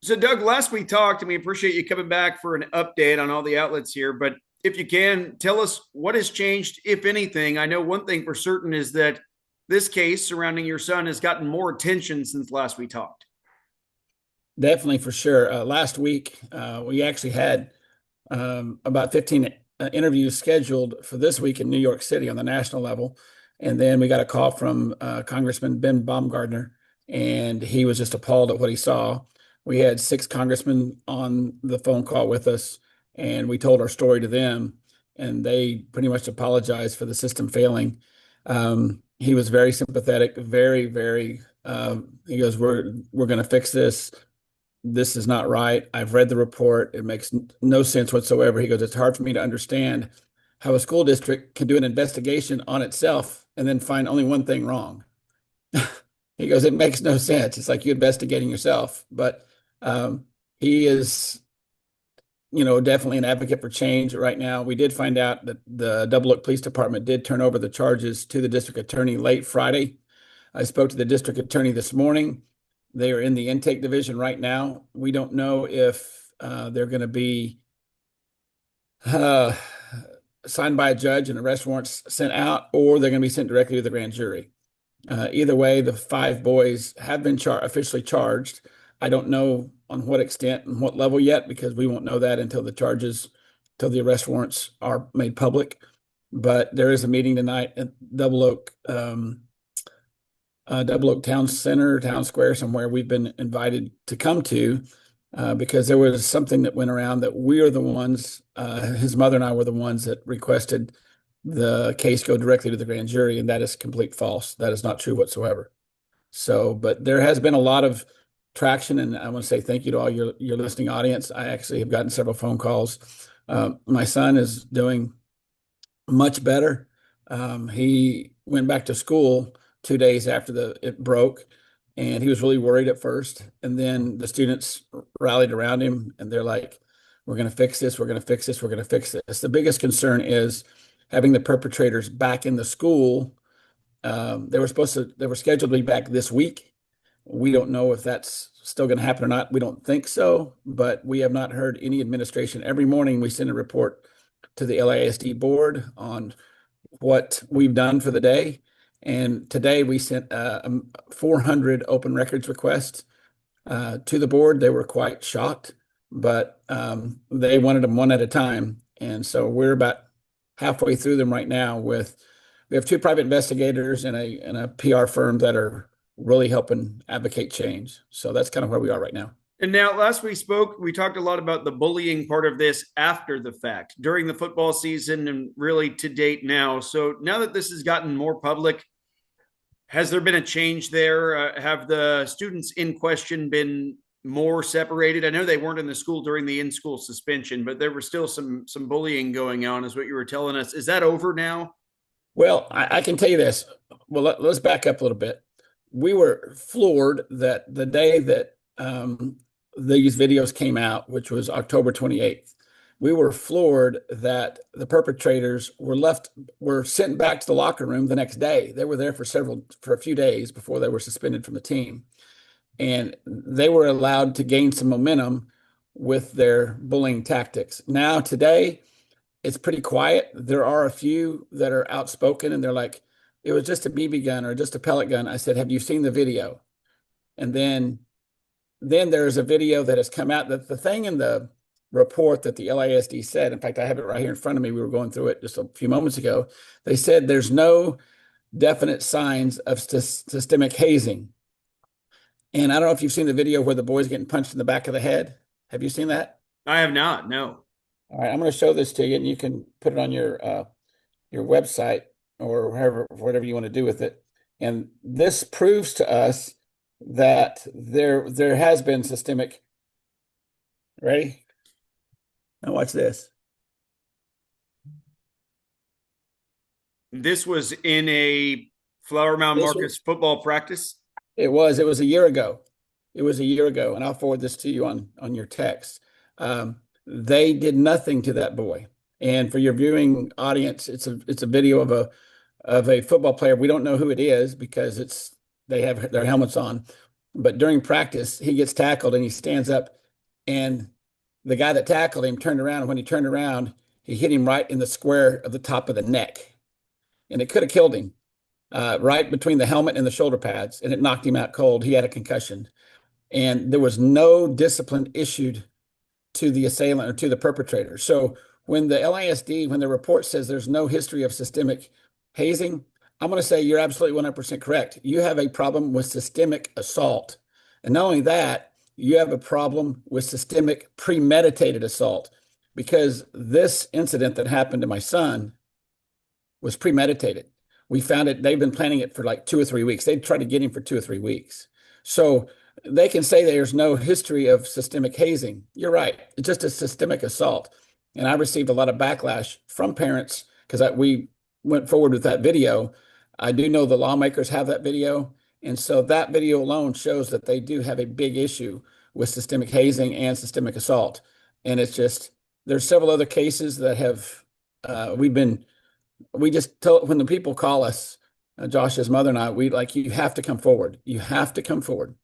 So, Doug, last we talked, and we appreciate you coming back for an update on all the outlets here. But if you can, tell us what has changed, if anything. I know one thing for certain is that this case surrounding your son has gotten more attention since last we talked. Definitely, for sure. Last week, we actually had about 15 interviews scheduled for this week in New York City on the national level. And then we got a call from Congressman Ben Baumgardner, and he was just appalled at what he saw. We had 6 congressmen on the phone call with us, and we told our story to them, and they pretty much apologized for the system failing. He was very sympathetic, very, very. He goes, "We're going to fix this. This is not right. I've read the report. It makes no sense whatsoever." He goes, "It's hard for me to understand how a school district can do an investigation on itself and then find only one thing wrong." He goes, "It makes no sense. It's like you investigating yourself." But he is, definitely an advocate for change right now. We did find out that the Double Oak Police Department did turn over the charges to the district attorney late Friday. I spoke to the district attorney this morning. They are in the intake division right now. We don't know if they're going to be uh, signed by a judge and arrest warrants sent out, or they're going to be sent directly to the grand jury. Either way, the 5 boys have been officially charged. I don't know on what extent and what level yet, because we won't know that until the arrest warrants are made public. But there is a meeting tonight at Double Oak Town Center, Town Square, somewhere we've been invited to come to, because there was something that went around that we are the ones, his mother and I were the ones that requested the case go directly to the grand jury, and that is complete false. That is not true whatsoever. So, but there has been a lot of traction, and I want to say thank you to all your listening audience. I actually have gotten several phone calls. My son is doing much better. He went back to school 2 days after it broke, and he was really worried at first. And then the students rallied around him, and they're like, "We're going to fix this. We're going to fix this. We're going to fix this." The biggest concern is having the perpetrators back in the school. They were scheduled to be back this week. We don't know if that's still going to happen or not. We don't think so, but we have not heard any administration. Every morning we send a report to the LASD board on what we've done for the day. And today we sent 400 open records requests to the board. They were quite shocked, but they wanted them one at a time. And so we're about halfway through them right now. We have 2 private investigators and a PR firm that are really helping advocate change. So that's kind of where we are right now. And now, last we spoke, we talked a lot about the bullying part of this after the fact, during the football season, and really to date now. So now that this has gotten more public, has there been a change there? Have the students in question been more separated? I know they weren't in the school during the in-school suspension, but there was still some bullying going on, is what you were telling us. Is that over now? Well, I can tell you this. Well, let's back up a little bit. We were floored that the day that these videos came out, which was October 28th, we were floored that the perpetrators were sent back to the locker room the next day. They were there for a few days before they were suspended from the team. And they were allowed to gain some momentum with their bullying tactics. Now, today, it's pretty quiet. There are a few that are outspoken, and they're like, "It was just a BB gun or just a pellet gun." I said, "Have you seen the video?" And then there's a video that has come out, that the thing in the report that the LASD said, in fact, I have it right here in front of me. We were going through it just a few moments ago. They said there's no definite signs of systemic hazing. And I don't know if you've seen the video where the boy's getting punched in the back of the head. Have you seen that? I have not, no. All right, I'm going to show this to you, and you can put it on your website or whatever you want to do with it. And this proves to us that there has been systemic. Ready? Now watch this. This was in a Flowermound Marcus football practice. It was a year ago. It was a year ago, and I'll forward this to you on your text. They did nothing to that boy. And for your viewing audience, it's a video of a football player. We don't know who it is because they have their helmets on. But during practice, he gets tackled and he stands up and the guy that tackled him turned around. And when he turned around, he hit him right in the square of the top of the neck. And it could have killed him, right between the helmet and the shoulder pads. And it knocked him out cold. He had a concussion. And there was no discipline issued to the assailant or to the perpetrator. So when the LASD, when the report says there's no history of systemic hazing, I'm going to say you're absolutely 100% correct. You have a problem with systemic assault. And not only that, you have a problem with systemic premeditated assault, because this incident that happened to my son was premeditated. We found it, they've been planning it for like 2 or 3 weeks. They tried to get him for 2 or 3 weeks. So they can say there's no history of systemic hazing. You're right. It's just a systemic assault. And I received a lot of backlash from parents because we went forward with that video. I do know the lawmakers have that video. And so that video alone shows that they do have a big issue with systemic hazing and systemic assault. And it's just, there's several other cases that have, we just tell when the people call us, Josh's mother and I, we like, you have to come forward. You have to come forward.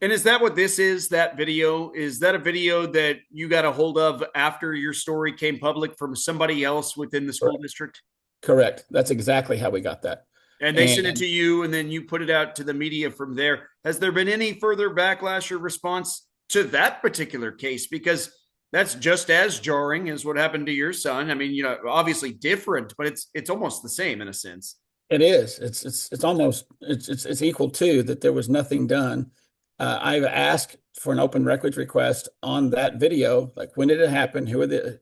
And is that what this is? That video? Is that a video that you got a hold of after your story came public from somebody else within the school district? Correct. That's exactly how we got that. And they sent it to you, and then you put it out to the media from there. Has there been any further backlash or response to that particular case? Because that's just as jarring as what happened to your son. I mean, obviously different, but it's almost the same in a sense. It is. It's almost it's equal to that. There was nothing done. I've asked for an open records request on that video. Like, when did it happen? Who are the,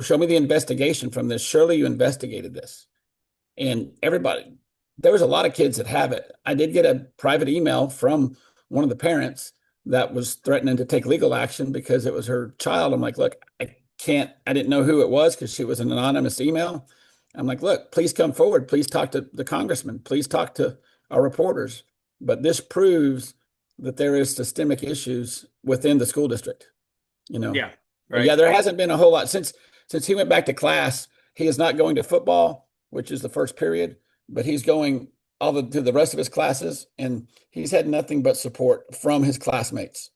show me the investigation from this. Surely you investigated this. And everybody, there was a lot of kids that have it. I did get a private email from one of the parents that was threatening to take legal action because it was her child. I'm like, look, I didn't know who it was because it was an anonymous email. I'm like, look, please come forward. Please talk to the congressman. Please talk to our reporters. But this proves that there is systemic issues within the school district. Yeah, right. Yeah, there hasn't been a whole lot since he went back to class. He is not going to football, which is the first period, but he's going to the rest of his classes, and he's had nothing but support from his classmates.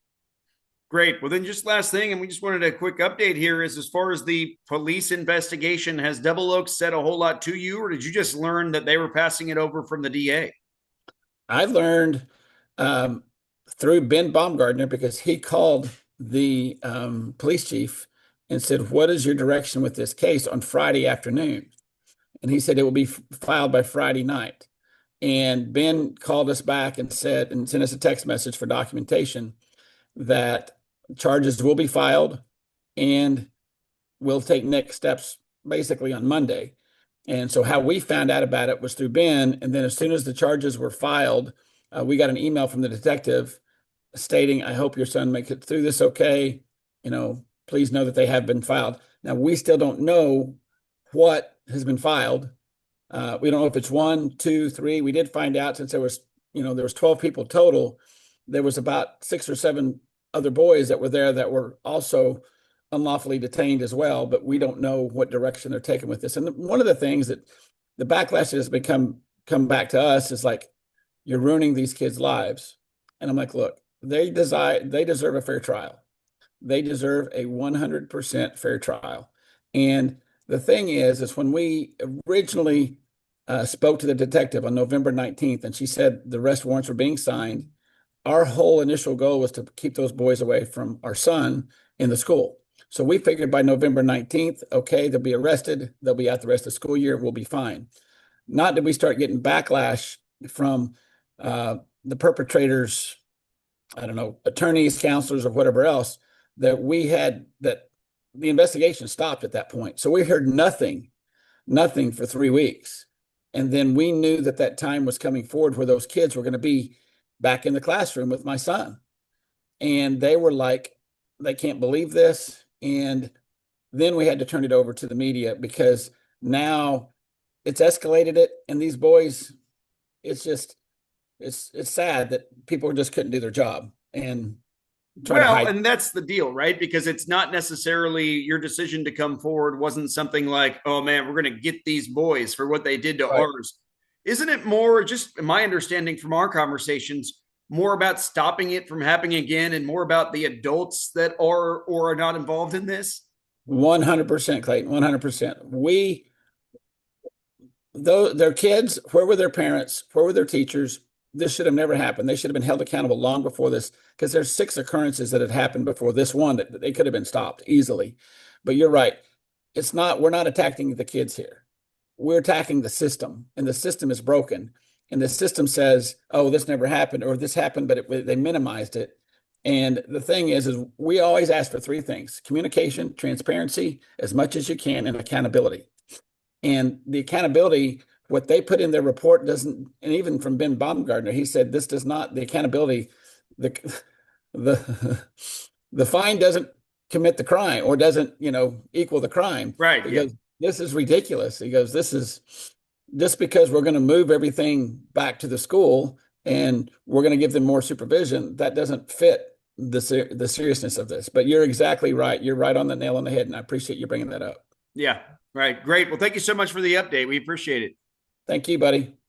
Great. Well, then just last thing, and we just wanted a quick update here, is as far as the police investigation, has Double Oaks said a whole lot to you, or did you just learn that they were passing it over from the DA? I learned through Ben Baumgardner, because he called the police chief and said, what is your direction with this case, on Friday afternoon? And he said it will be filed by Friday night. And Ben called us back and said, and sent us a text message for documentation that charges will be filed and we'll take next steps basically on Monday. And so how we found out about it was through Ben. And then as soon as the charges were filed, we got an email from the detective stating, I hope your son makes it through this okay. Please know that they have been filed. Now, we still don't know what has been filed. We don't know if it's 1, 2, 3. We did find out, since there was 12 people total, there was about 6 or 7 other boys that were there that were also unlawfully detained as well, but we don't know what direction they're taking with this. And one of the things that the backlash has come back to us is like, you're ruining these kids' lives. And I'm like, look, they deserve a fair trial. They deserve a 100% fair trial. And the thing is when we originally spoke to the detective on November 19th, and she said the arrest warrants were being signed, our whole initial goal was to keep those boys away from our son in the school. So we figured by November 19th, okay, they'll be arrested. They'll be out the rest of the school year. We'll be fine. Not that we start getting backlash from the perpetrators, I don't know, attorneys, counselors, or whatever else, that the investigation stopped at that point. So we heard nothing for 3 weeks. And then we knew that time was coming forward where those kids were going to be back in the classroom with my son. And they were like, they can't believe this. And then we had to turn it over to the media, because now it's escalated it. And these boys, it's sad that people just couldn't do their job and and that's the deal, right? Because it's not necessarily your decision to come forward wasn't something like, oh man, we're going to get these boys for what they did to ours. Isn't it more, just my understanding from our conversations, more about stopping it from happening again and more about the adults that are or are not involved in this? 100%, Clayton, 100%. Though their kids, where were their parents? Where were their teachers? This should have never happened. They should have been held accountable long before this, because there's 6 occurrences that had happened before this one that they could have been stopped easily. But you're right. We're not attacking the kids here. We're attacking the system, and the system is broken. And the system says, oh, this never happened, or this happened, but they minimized it. And the thing is we always ask for 3 things: communication, transparency, as much as you can, and accountability. And the accountability, what they put in their report doesn't, and even from Ben Baumgartner, he said this does not, the accountability, the the the fine doesn't commit the crime, or doesn't, equal the crime. Right. He Yeah. goes, this is ridiculous. He goes, this is just because we're going to move everything back to the school and we're going to give them more supervision, that doesn't fit the seriousness of this. But you're exactly right. You're right on the nail on the head, and I appreciate you bringing that up. Yeah. Right. Great. Well, thank you so much for the update. We appreciate it. Thank you, buddy.